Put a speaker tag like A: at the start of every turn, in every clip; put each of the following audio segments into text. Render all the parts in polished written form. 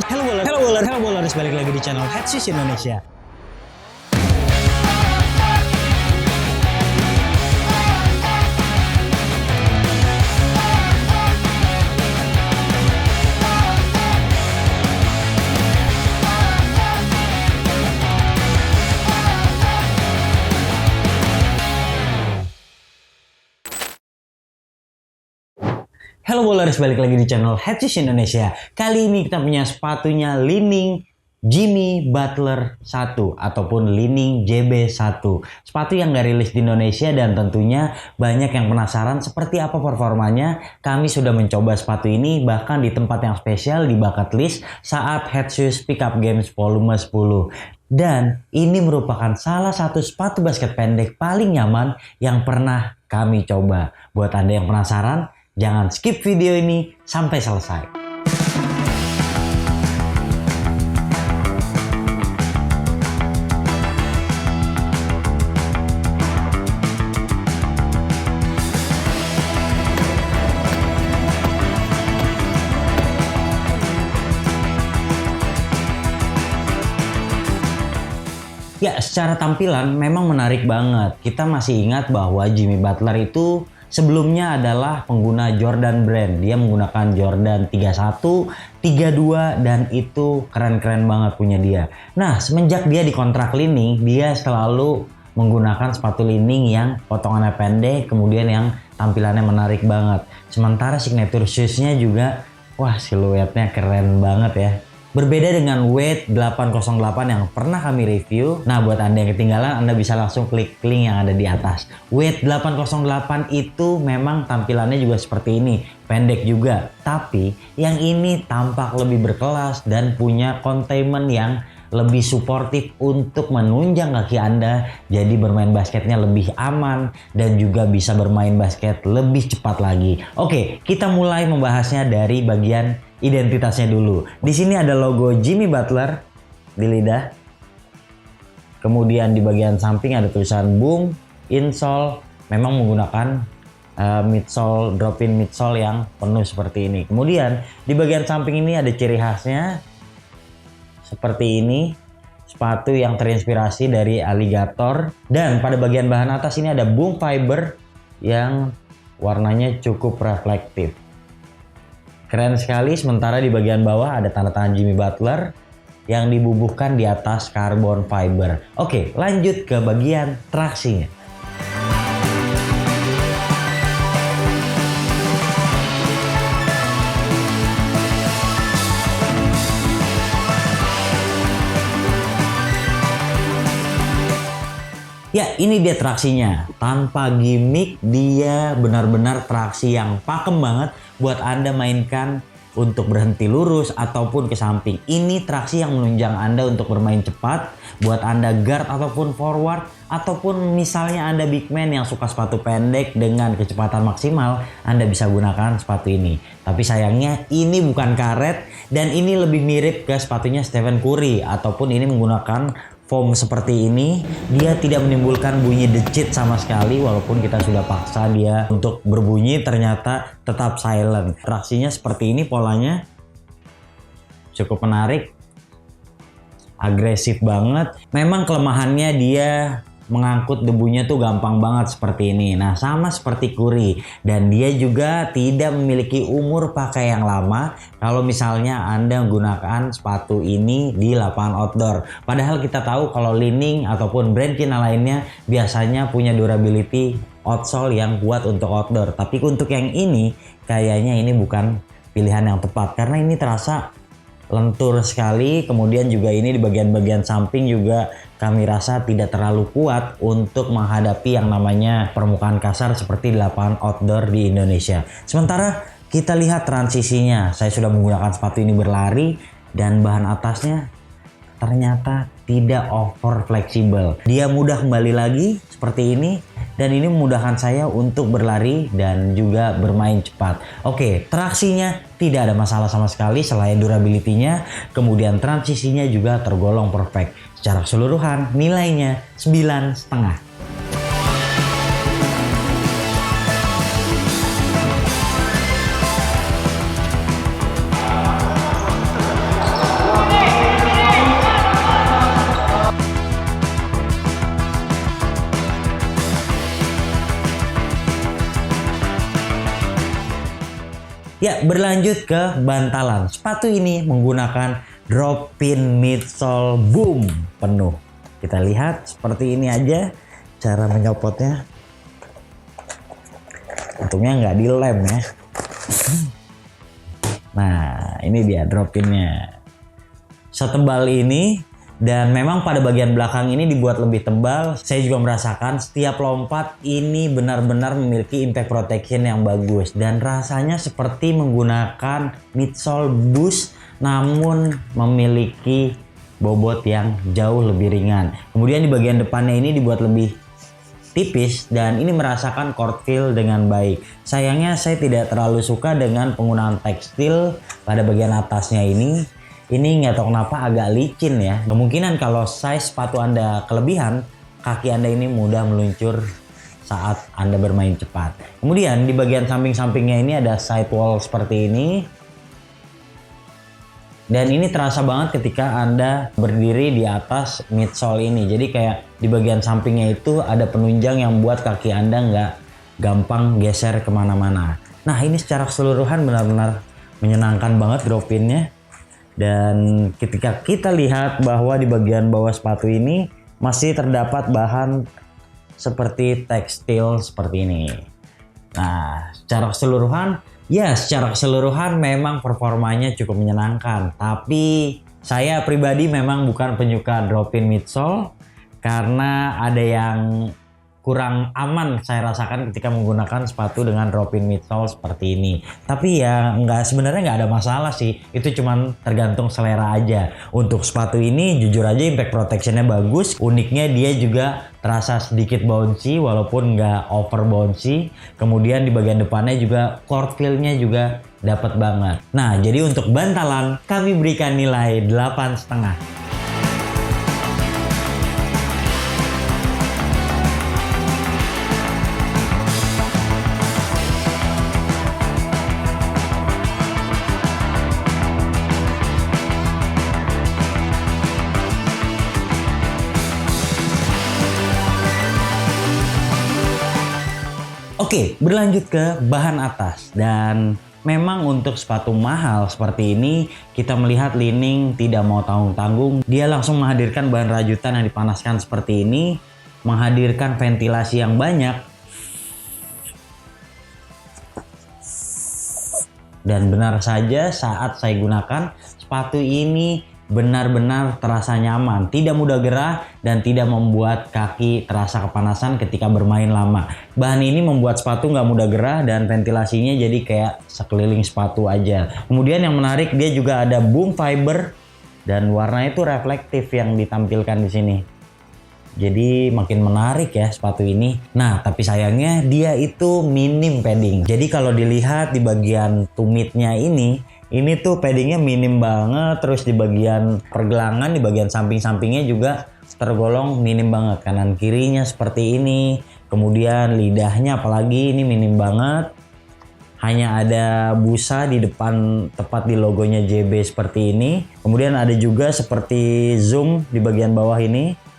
A: Hello bowlers, balik lagi di channel Headshoes Indonesia. Halo bowlers, balik lagi di channel Headshoes Indonesia. Kali ini kita punya sepatunya Li-Ning Jimmy Butler 1 ataupun Li-Ning JB1. Sepatu yang gak rilis di Indonesia dan tentunya banyak yang penasaran seperti apa performanya. Kami sudah mencoba sepatu ini bahkan di tempat yang spesial di bucket list saat Headshoes Pickup Games volume 10. Dan ini merupakan salah satu sepatu basket pendek paling nyaman yang pernah kami coba. Buat Anda yang penasaran, jangan skip video ini sampai selesai. Ya, secara tampilan memang menarik banget. Kita masih ingat bahwa Jimmy Butler itu sebelumnya adalah pengguna Jordan brand. Dia menggunakan Jordan 31, 32 dan itu keren-keren banget punya dia. Nah, semenjak dia dikontrak Li-Ning, dia selalu menggunakan sepatu Li-Ning yang potongannya pendek, kemudian yang tampilannya menarik banget. Sementara signature shoes-nya juga, wah siluetnya keren banget ya. Berbeda dengan Weight 808 yang pernah kami review. Nah, buat Anda yang ketinggalan, Anda bisa langsung klik link yang ada di atas. Weight 808 itu memang tampilannya juga seperti ini, pendek juga. Tapi yang ini tampak lebih berkelas dan punya containment yang lebih suportif untuk menunjang kaki Anda, jadi bermain basketnya lebih aman dan juga bisa bermain basket lebih cepat lagi. Oke, kita mulai membahasnya dari bagian identitasnya dulu. Di sini ada logo Jimmy Butler di lidah. Kemudian di bagian samping ada tulisan Boom insole, memang menggunakan midsole, drop-in midsole yang penuh seperti ini. Kemudian di bagian samping ini ada ciri khasnya seperti ini, sepatu yang terinspirasi dari aligator. Dan pada bagian bahan atas ini ada Boom fiber yang warnanya cukup reflektif. Keren sekali. Sementara di bagian bawah ada tanda tangan Jimmy Butler yang dibubuhkan di atas carbon fiber. Oke, lanjut ke bagian traksinya. Ya, ini dia traksinya. Tanpa gimmick, dia benar-benar traksi yang pakem banget buat Anda mainkan untuk berhenti lurus ataupun ke samping. Ini traksi yang menunjang Anda untuk bermain cepat, buat Anda guard ataupun forward, ataupun misalnya Anda big man yang suka sepatu pendek dengan kecepatan maksimal, Anda bisa gunakan sepatu ini. Tapi sayangnya ini bukan karet dan ini lebih mirip ke sepatunya Stephen Curry ataupun ini menggunakan foam seperti ini. Dia tidak menimbulkan bunyi decit sama sekali walaupun kita sudah paksa dia untuk berbunyi, ternyata tetap silent. Traksinya seperti ini polanya, cukup menarik, agresif banget. Memang kelemahannya dia mengangkut debunya tuh gampang banget seperti ini. Nah, sama seperti Curry, dan dia juga tidak memiliki umur pakai yang lama kalau misalnya Anda menggunakan sepatu ini di lapangan outdoor. Padahal kita tahu kalau Li-Ning ataupun brand Cina lainnya biasanya punya durability outsole yang kuat untuk outdoor. Tapi untuk yang ini kayaknya ini bukan pilihan yang tepat karena ini terasa lentur sekali. Kemudian juga ini di bagian-bagian samping juga kami rasa tidak terlalu kuat untuk menghadapi yang namanya permukaan kasar seperti di lapangan outdoor di Indonesia. Sementara kita lihat transisinya, saya sudah menggunakan sepatu ini berlari dan bahan atasnya ternyata tidak over fleksibel. Dia mudah kembali lagi seperti ini dan ini memudahkan saya untuk berlari dan juga bermain cepat. Oke, traksinya tidak ada masalah sama sekali selain durability-nya, kemudian transisinya juga tergolong perfect. Secara keseluruhan nilainya 9,5. Ya, berlanjut ke bantalan. Sepatu ini menggunakan drop pin midsole boom penuh. Kita lihat seperti ini aja cara menyopotnya. Untungnya nggak dilem ya. Nah, ini dia drop pinnya. Setebal ini, dan memang pada bagian belakang ini dibuat lebih tebal. Saya juga merasakan setiap lompat ini benar-benar memiliki impact protection yang bagus. Dan rasanya seperti menggunakan midsole boost namun memiliki bobot yang jauh lebih ringan. Kemudian di bagian depannya ini dibuat lebih tipis dan ini merasakan court feel dengan baik. Sayangnya saya tidak terlalu suka dengan penggunaan tekstil pada bagian atasnya ini. Ini nggak tahu kenapa agak licin ya. Kemungkinan kalau size sepatu Anda kelebihan, kaki Anda ini mudah meluncur saat Anda bermain cepat. Kemudian di bagian samping-sampingnya ini ada sidewall seperti ini. Dan ini terasa banget ketika Anda berdiri di atas midsole ini. Jadi kayak di bagian sampingnya itu ada penunjang yang buat kaki Anda nggak gampang geser kemana-mana. Nah, ini secara keseluruhan benar-benar menyenangkan banget drop pinnya. Dan ketika kita lihat bahwa di bagian bawah sepatu ini masih terdapat bahan seperti tekstil seperti ini. Nah, secara keseluruhan memang performanya cukup menyenangkan. Tapi saya pribadi memang bukan penyuka drop pin midsole karena ada yang kurang aman saya rasakan ketika menggunakan sepatu dengan drop in midsole seperti ini. Tapi ya sebenarnya nggak ada masalah sih. Itu cuman tergantung selera aja. Untuk sepatu ini jujur aja impact protectionnya bagus. Uniknya dia juga terasa sedikit bouncy walaupun nggak over bouncy. Kemudian di bagian depannya juga court feel-nya juga dapat banget. Nah, jadi untuk bantalan kami berikan nilai 8,5. Oke, berlanjut ke bahan atas. Dan memang untuk sepatu mahal seperti ini, kita melihat Li-Ning tidak mau tanggung-tanggung. Dia langsung menghadirkan bahan rajutan yang dipanaskan seperti ini, menghadirkan ventilasi yang banyak. Dan benar saja saat saya gunakan, sepatu ini benar-benar terasa nyaman, tidak mudah gerah dan tidak membuat kaki terasa kepanasan ketika bermain lama. Bahan ini membuat sepatu nggak mudah gerah dan ventilasinya jadi kayak sekeliling sepatu aja. Kemudian yang menarik dia juga ada boom fiber dan warnanya itu reflektif yang ditampilkan di sini. Jadi makin menarik ya sepatu ini. Nah, tapi sayangnya dia itu minim padding. Jadi kalau dilihat di bagian tumitnya ini tuh paddingnya minim banget. Terus di bagian pergelangan, di bagian samping-sampingnya juga tergolong minim banget. Kanan kirinya seperti ini. Kemudian lidahnya apalagi ini minim banget. Hanya ada busa di depan tepat di logonya JB seperti ini. Kemudian ada juga seperti zoom di bagian bawah ini.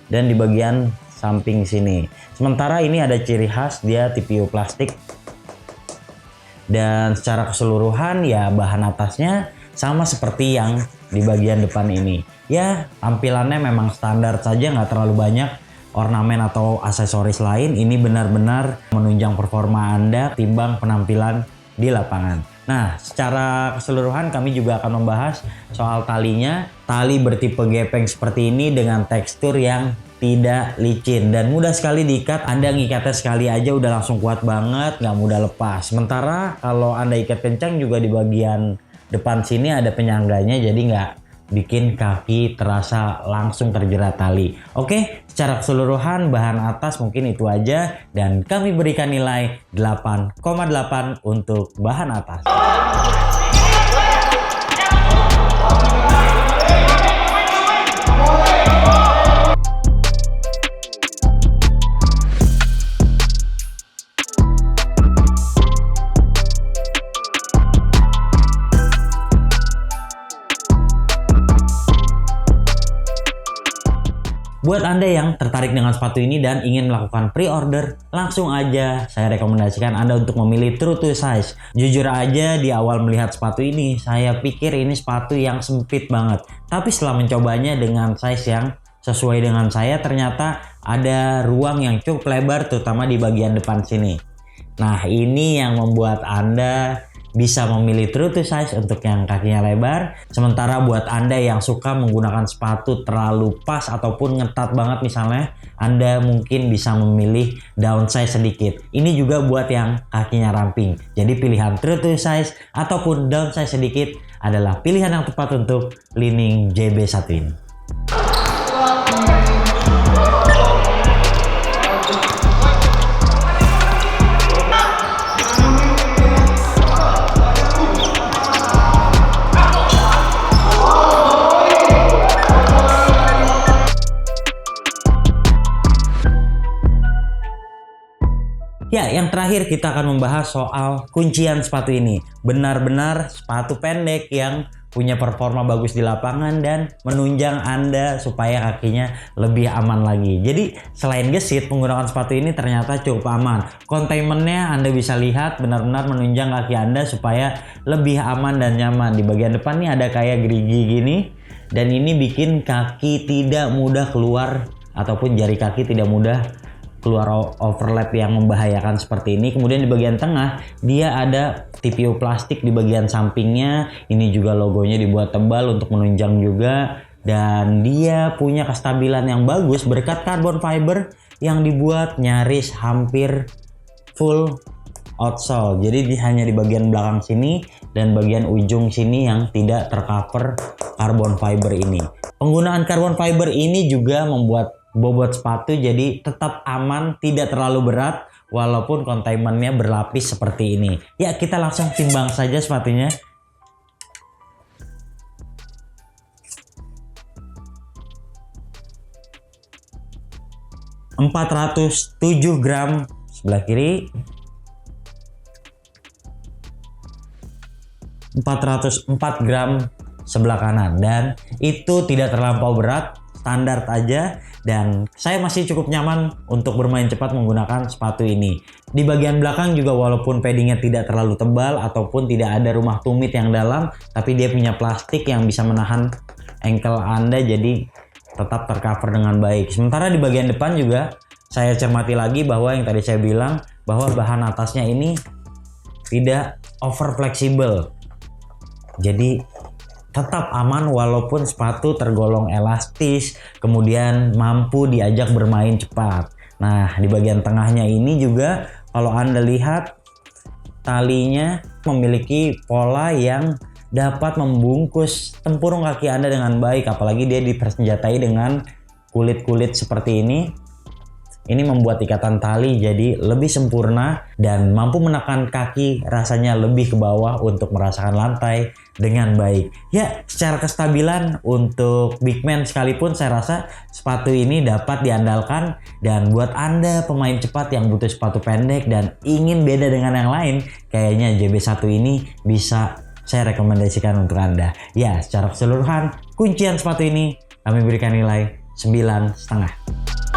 A: Dan di bagian samping sini. Sementara ini ada ciri khas dia TPU plastik. Dan secara keseluruhan ya bahan atasnya sama seperti yang di bagian depan ini. Ya tampilannya memang standar saja, nggak terlalu banyak ornamen atau aksesoris lain. Ini benar-benar menunjang performa Anda timbang penampilan di lapangan. Nah, secara keseluruhan kami juga akan membahas soal talinya. Tali bertipe gepeng seperti ini dengan tekstur yang tidak licin dan mudah sekali diikat. Anda ngikatnya sekali aja udah langsung kuat banget, nggak mudah lepas. Sementara kalau Anda ikat kencang juga di bagian depan sini ada penyangganya, jadi nggak bikin kaki terasa langsung terjerat tali. Oke, secara keseluruhan bahan atas mungkin itu aja dan kami berikan nilai 8,8 untuk bahan atas. Buat Anda yang tertarik dengan sepatu ini dan ingin melakukan pre-order, langsung aja saya rekomendasikan Anda untuk memilih True to Size. Jujur aja di awal melihat sepatu ini, saya pikir ini sepatu yang sempit banget. Tapi setelah mencobanya dengan size yang sesuai dengan saya, ternyata ada ruang yang cukup lebar terutama di bagian depan sini. Nah, ini yang membuat Anda bisa memilih True to Size untuk yang kakinya lebar. Sementara buat Anda yang suka menggunakan sepatu terlalu pas ataupun ngetat banget misalnya, Anda mungkin bisa memilih downsize sedikit. Ini juga buat yang kakinya ramping. Jadi pilihan True to Size ataupun downsize sedikit adalah pilihan yang tepat untuk Li-Ning JB1 ini. Ya, yang terakhir kita akan membahas soal kuncian sepatu ini. Benar-benar sepatu pendek yang punya performa bagus di lapangan dan menunjang Anda supaya kakinya lebih aman lagi. Jadi selain gesit, menggunakan sepatu ini ternyata cukup aman. Containmentnya Anda bisa lihat benar-benar menunjang kaki Anda supaya lebih aman dan nyaman. Di bagian depan nih ada kayak gerigi gini, dan ini bikin kaki tidak mudah keluar ataupun jari kaki tidak mudah keluar overlap yang membahayakan seperti ini. Kemudian di bagian tengah dia ada TPO plastik di bagian sampingnya. Ini juga logonya dibuat tebal untuk menunjang juga, dan dia punya kestabilan yang bagus berkat carbon fiber yang dibuat nyaris hampir full outsole. Jadi hanya di bagian belakang sini dan bagian ujung sini yang tidak tercover carbon fiber ini. Penggunaan carbon fiber ini juga membuat bobot sepatu jadi tetap aman, tidak terlalu berat walaupun containmentnya berlapis seperti ini. Ya, kita langsung timbang saja sepatunya. ...407 gram sebelah kiri, 404 gram sebelah kanan, dan itu tidak terlampau berat, standar aja, dan saya masih cukup nyaman untuk bermain cepat menggunakan sepatu ini. Di bagian belakang juga walaupun paddingnya tidak terlalu tebal ataupun tidak ada rumah tumit yang dalam, tapi dia punya plastik yang bisa menahan ankle Anda jadi tetap tercover dengan baik. Sementara di bagian depan juga saya cermati lagi bahwa yang tadi saya bilang bahwa bahan atasnya ini tidak over fleksibel. Jadi tetap aman walaupun sepatu tergolong elastis, kemudian mampu diajak bermain cepat. Nah, di bagian tengahnya ini juga kalau Anda lihat talinya memiliki pola yang dapat membungkus tempurung kaki Anda dengan baik, apalagi dia dipersenjatai dengan kulit-kulit seperti ini. Ini membuat ikatan tali jadi lebih sempurna dan mampu menekan kaki rasanya lebih ke bawah untuk merasakan lantai dengan baik. Ya, secara kestabilan untuk big man sekalipun saya rasa sepatu ini dapat diandalkan, dan buat Anda pemain cepat yang butuh sepatu pendek dan ingin beda dengan yang lain, kayaknya JB1 ini bisa saya rekomendasikan untuk Anda. Ya, secara keseluruhan kuncian sepatu ini kami berikan nilai 9,5.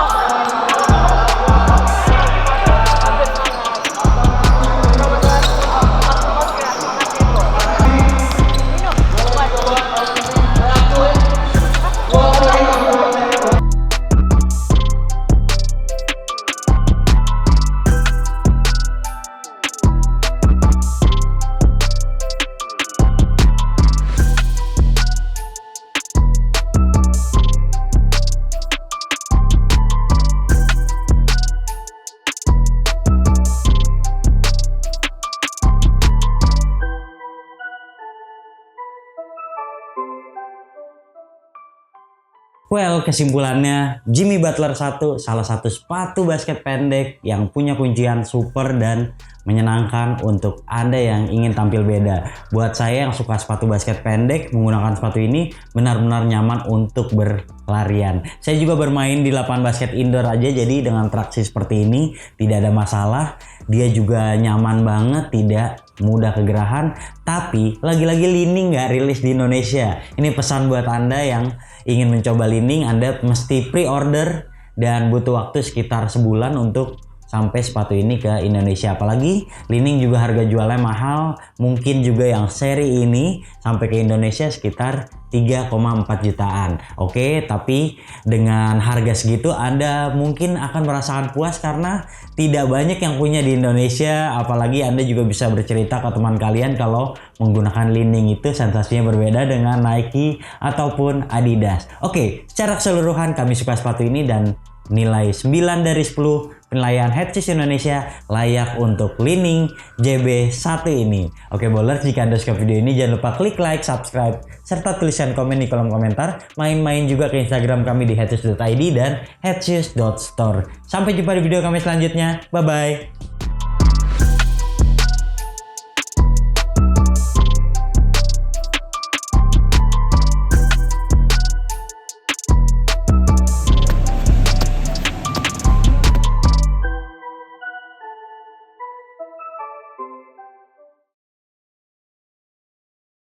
A: Well, kesimpulannya Jimmy Butler 1 salah satu sepatu basket pendek yang punya kuncian super dan menyenangkan untuk Anda yang ingin tampil beda. Buat saya yang suka sepatu basket pendek, menggunakan sepatu ini benar-benar nyaman untuk berlarian. Saya juga bermain di lapangan basket indoor aja, jadi dengan traksi seperti ini tidak ada masalah. Dia juga nyaman banget, tidak mudah kegerahan, tapi lagi-lagi Li-Ning nggak rilis di Indonesia. Ini pesan buat Anda yang ingin mencoba Li-Ning, Anda mesti pre-order dan butuh waktu sekitar sebulan untuk sampai sepatu ini ke Indonesia. Apalagi Li-Ning juga harga jualnya mahal, mungkin juga yang seri ini sampai ke Indonesia sekitar 3,4 jutaan. Oke, tapi dengan harga segitu Anda mungkin akan merasakan puas karena tidak banyak yang punya di Indonesia. Apalagi Anda juga bisa bercerita ke teman kalian kalau menggunakan Li-Ning itu sensasinya berbeda dengan Nike ataupun Adidas. Oke, secara keseluruhan kami suka sepatu ini dan nilai 9 dari 10 penilaian Headshoes Indonesia layak untuk Li-Ning JB1 ini. Oke bowlers, jika Anda suka video ini jangan lupa klik like, subscribe, serta tulisan komen di kolom komentar. Main-main juga ke Instagram kami di headshoes.id dan headshoes.store. Sampai jumpa di video kami selanjutnya. Bye-bye.